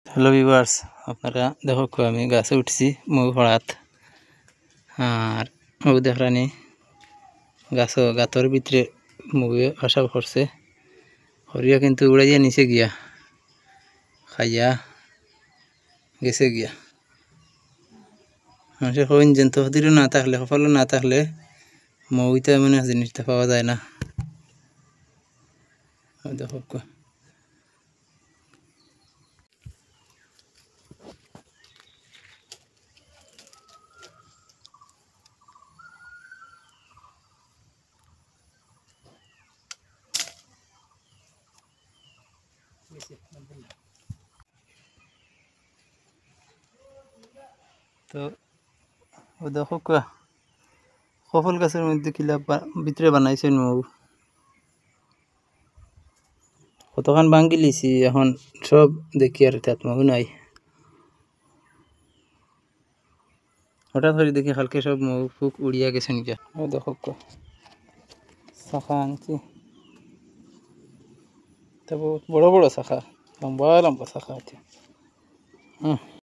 Hello viewers, আপনারা দেখো আমি গাছে উঠছি মৌ ফড়াত আর মৌ দেখরানি গাতর ভিতরে মৌয়ে আশা করছে হরিয়া কিন্তু উড়াইয়া নিচে গিয়া খাইয়া গেছে গিয়া। মানুষের হইন যেন তহদিরও না থাকলে সফলও না থাকলে মৌইতে এমন এক জিনিসটা পাওয়া যায় না। দেখো তো দেখো সফল গাছের মধ্যে কিলা ভিতরে বানাইছে মৌ কতক্ষণ ভাঙ্গি লিছি, এখন সব দেখি আর তাত মৌ নাই। হঠাৎ করে দেখি হালকে সব মৌ ফুক উড়িয়া গেছে নিকা। দেখো শাখা আনছি, তা বহুত বড় বড় শাখা, লম্বা লম্বা শাখা আছে।